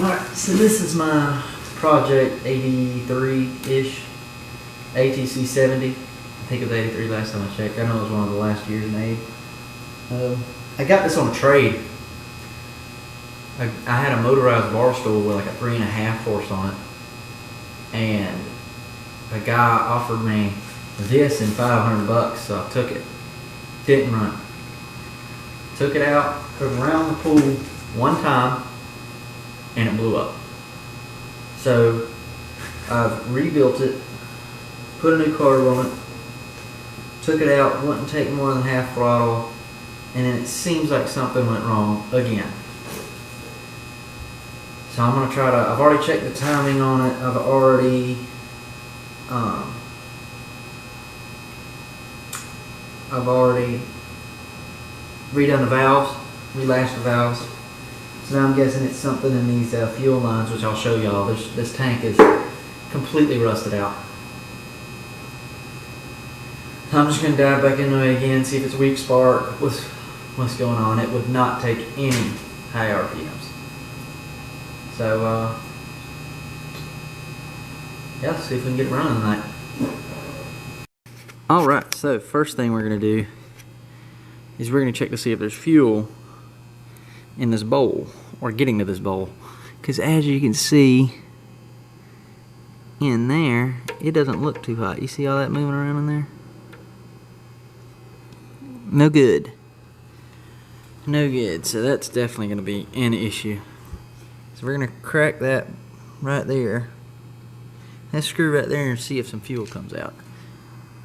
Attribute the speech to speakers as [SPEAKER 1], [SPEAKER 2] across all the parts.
[SPEAKER 1] Alright, so this is my Project 83-ish ATC 70. I think it was 83 last time I checked. I know it was one of the last years made. I got this on a trade. I had a motorized bar stool with like a 3.5 horse on it, and a guy offered me this and $500, so I took it. Didn't run. Took it out, took it around the pool one time, and it blew up. So I've rebuilt it, put a new carb on it, took it out, wouldn't take more than half throttle, and then it seems like something went wrong again. So I'm gonna try to, I've already checked the timing on it, I've already redone the valves, relashed the valves. So now I'm guessing it's something in these fuel lines, which I'll show y'all. This tank is completely rusted out. I'm just going to dive back into it again, see if it's weak spark, what's going on. It would not take any high RPMs. So, yeah, let's see if we can get it running tonight. Alright, so first thing we're going to do is we're going to check to see if there's fuel in this bowl, or getting to this bowl. Because as you can see in there, it doesn't look too hot. You see all that moving around in there? No good. No good. So that's definitely going to be an issue. So we're going to crack that right there. That screw right there and see if some fuel comes out.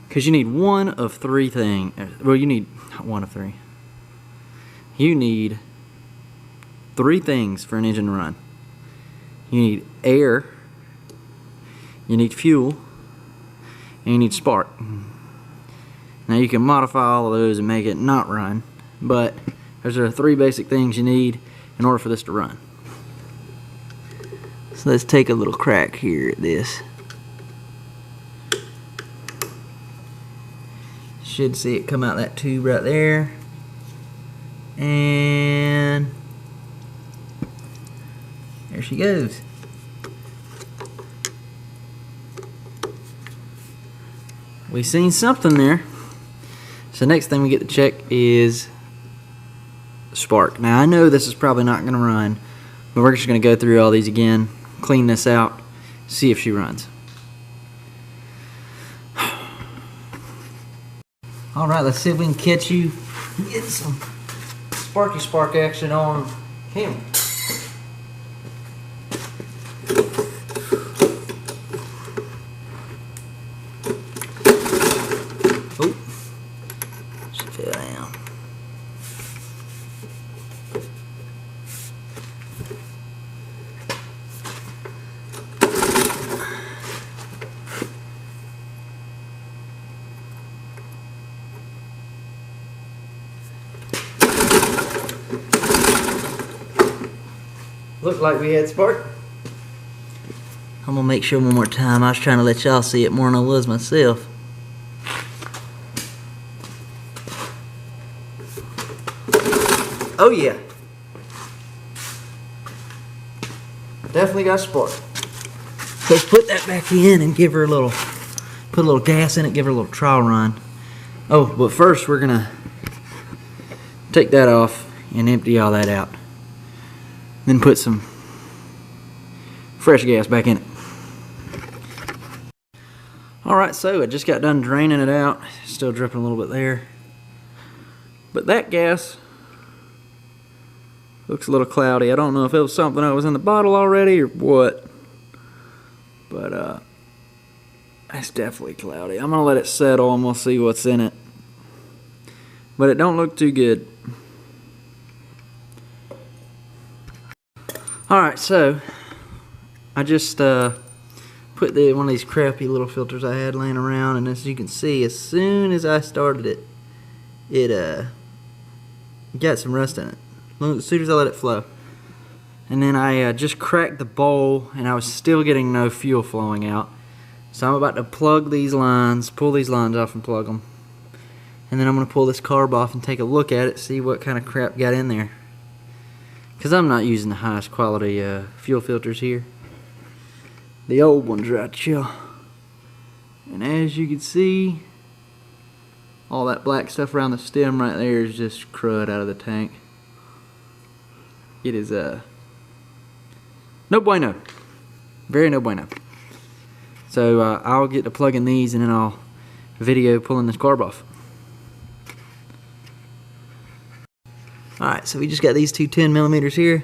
[SPEAKER 1] Because you need one of three things. Well, you need one of three. You need three things for an engine to run. You need air, you need fuel, and you need spark. Now you can modify all of those and make it not run, but those are the three basic things you need in order for this to run. So let's take a little crack here at this. Should see it come out that tube right there. And there she goes. We've seen something there. So next thing we get to check is spark. Now I know this is probably not going to run, but we're just going to go through all these again, clean this out, see if she runs. Alright, let's see if we can catch you get some sparky spark action on camera. Oh, she fell down. Looked like we had spark. I'm gonna make sure one more time. I was trying to let y'all see it more than I was myself. Oh yeah. Definitely got spark. Let's put that back in and give her a little, put a little gas in it, give her a little trial run. Oh, but first we're gonna take that off and empty all that out. Then put some fresh gas back in it. Alright, so I just got done draining it out. Still dripping a little bit there. But that gas looks a little cloudy. I don't know if it was something that was in the bottle already or what. But it's definitely cloudy. I'm going to let it settle and we'll see what's in it. But it don't look too good. Alright, so I just put one of these crappy little filters I had laying around, and as you can see, as soon as I started it, it got some rust in it. As soon as I let it flow. And then I just cracked the bowl, and I was still getting no fuel flowing out. So I'm about to plug these lines, pull these lines off and plug them. And then I'm going to pull this carb off and take a look at it, see what kind of crap got in there. because I'm not using the highest quality fuel filters here. The old ones right here. And as you can see, all that black stuff around the stem right there is just crud out of the tank. It is no bueno. Very no bueno. So I'll get to plugging these and then I'll video pulling this carb off. Alright, so we just got these two 10mm here.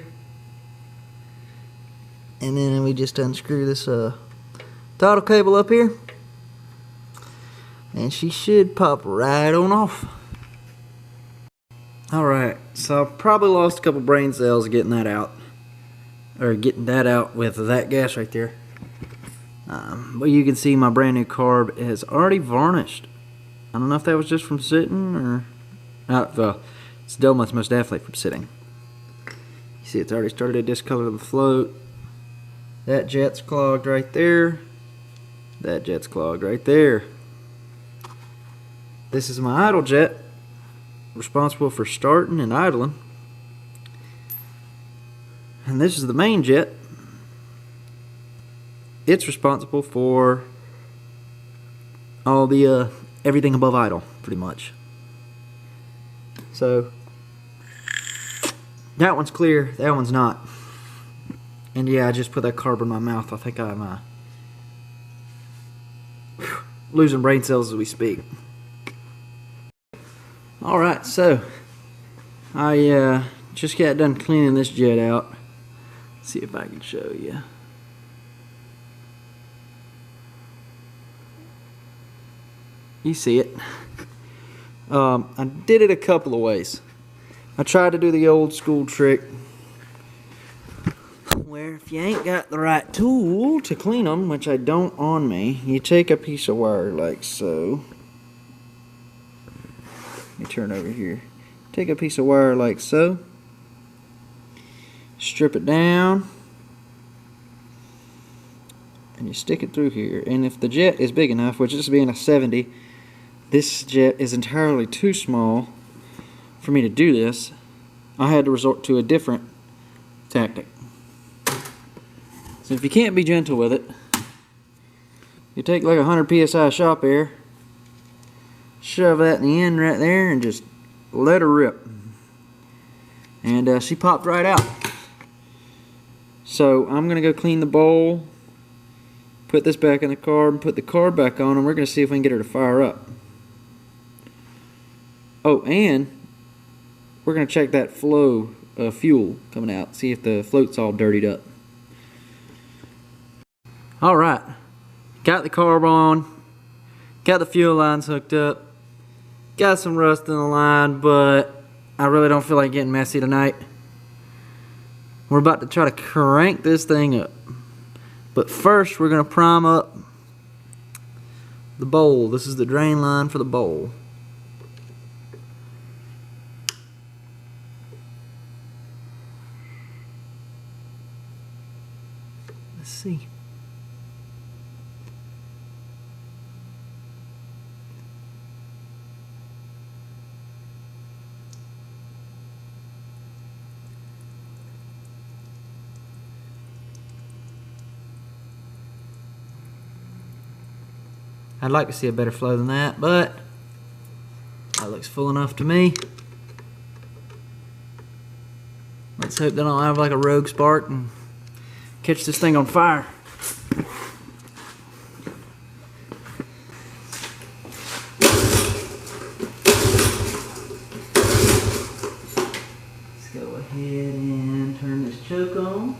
[SPEAKER 1] And then we just unscrew this throttle cable up here. And she should pop right on off. Alright, so I probably lost a couple brain cells getting that out. Or getting that out with that gas right there. But you can see my brand new carb is already varnished. I don't know if that was just from sitting or... well, it's most definitely from sitting. You see it's already started to discolor the float. That jet's clogged right there. That jet's clogged right there. This is my idle jet, responsible for starting and idling. And this is the main jet. It's responsible for all the everything above idle, pretty much. So that one's clear, that one's not. And yeah, I just put that carb in my mouth. I think I'm losing brain cells as we speak. Alright, so I just got done cleaning this jet out. Let's see if I can show you. You see it. I did it a couple of ways. I tried to do the old school trick where if you ain't got the right tool to clean them, which I don't on me, you take a piece of wire like so. Let me turn over here. Take a piece of wire like so. Strip it down. And you stick it through here. And if the jet is big enough, which this being a 70, this jet is entirely too small for me to do this. I had to resort to a different tactic. So if you can't be gentle with it, you take like 100 psi shop air, shove that in the end right there, and just let her rip. And she popped right out. So I'm going to go clean the bowl, put this back in the carb, and put the carb back on, and we're going to see if we can get her to fire up. Oh, and we're going to check that flow of fuel coming out, see if the float's all dirtied up. Alright, got the carb on, got the fuel lines hooked up, got some rust in the line, but I really don't feel like getting messy tonight. We're about to try to crank this thing up. But first we're going to prime up the bowl. This is the drain line for the bowl. Let's see. I'd like to see a better flow than that, but that looks full enough to me. Let's hope they don't have like a rogue spark and catch this thing on fire. Let's go ahead and turn this choke on.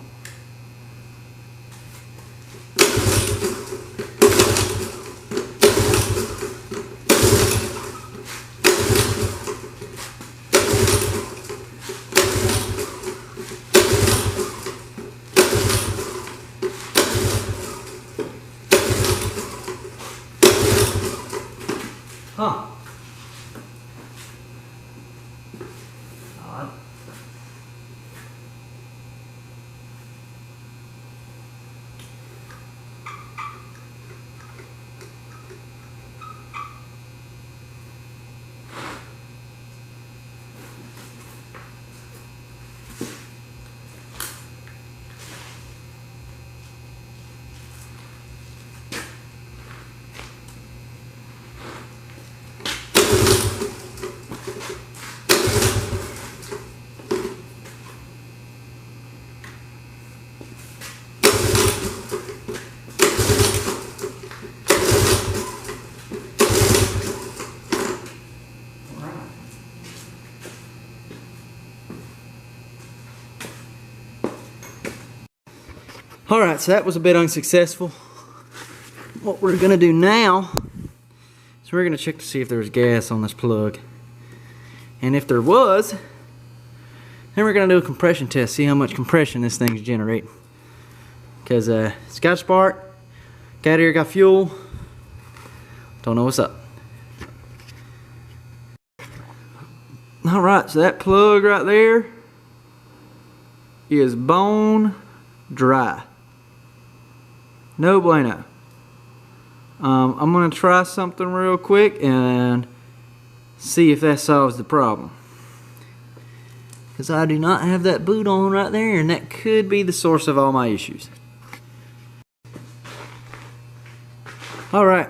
[SPEAKER 1] Alright, so that was a bit unsuccessful. What we're gonna do now is we're gonna check to see if there's gas on this plug. And if there was, then we're gonna do a compression test, see how much compression this thing's generating. Because it's got a spark, got air, got fuel, don't know what's up. Alright, so that plug right there is bone dry. No bueno. I'm going to try something real quick and see if that solves the problem. Because I do not have that boot on right there, and that could be the source of all my issues. Alright,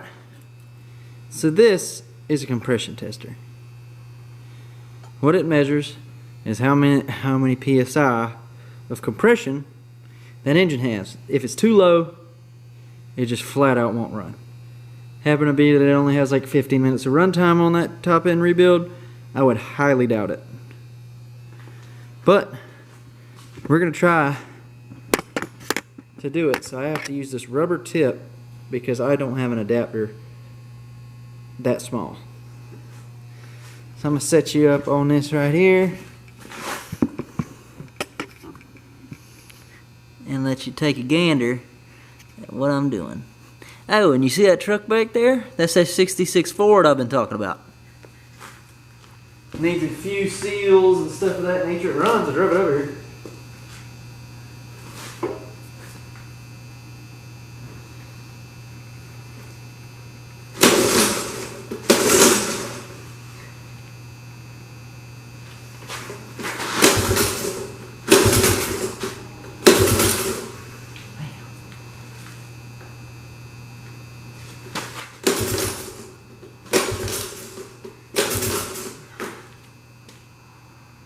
[SPEAKER 1] so this is a compression tester. What it measures is how many PSI of compression that engine has. If it's too low, it just flat out won't run. Happen to be that it only has like 15 minutes of runtime on that top end rebuild, I would highly doubt it. But we're gonna try to do it, so I have to use this rubber tip because I don't have an adapter that small. So I'm gonna set you up on this right here and let you take a gander at what I'm doing. Oh, and you see that truck back there? That's that 66 Ford I've been talking about. Needs a few seals and stuff of that nature. It runs, I drove it over here.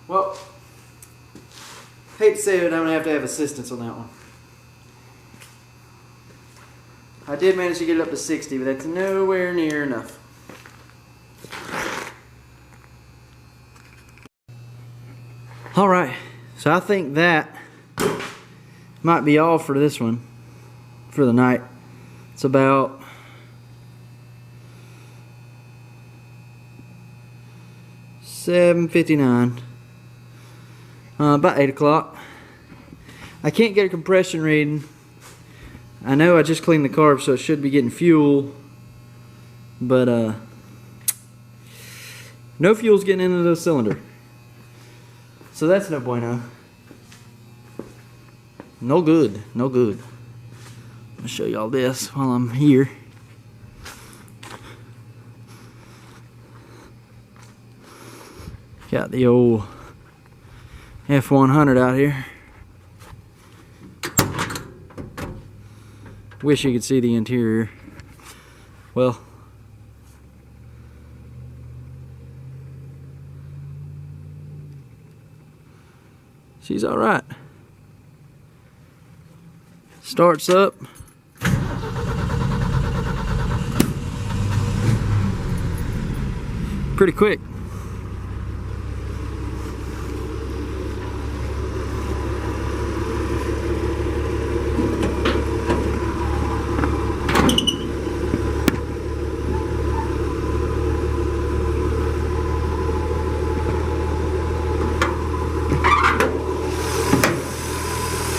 [SPEAKER 1] Well, hate to say it, I'm going to have assistance on that one. I did manage to get it up to 60, but that's nowhere near enough. Alright, so I think that might be all for this one, for the night. It's about $7:59. About 8 o'clock. I can't get a compression reading. I know I just cleaned the carb, so it should be getting fuel, but no fuel's getting into the cylinder, so that's no bueno. No good, no good. I'll show y'all this while I'm here. Got the old F100 out here. Wish you could see the interior. Well, she's alright. Starts up. Pretty quick.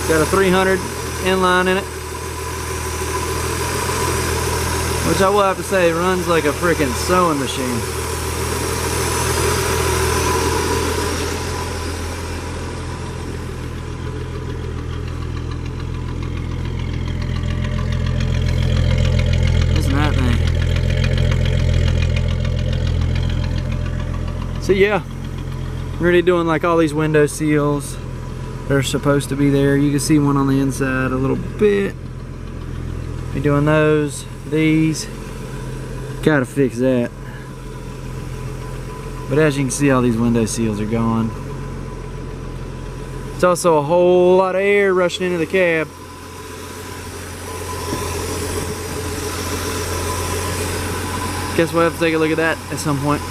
[SPEAKER 1] Got a 300 inline in it, which I will have to say runs like a freaking sewing machine. Listen to that thing. So yeah, I'm already doing like all these window seals. They're supposed to be there. You can see one on the inside a little bit. Be doing those, these. Gotta fix that. But as you can see, all these window seals are gone. It's also a whole lot of air rushing into the cab. Guess we'll have to take a look at that at some point.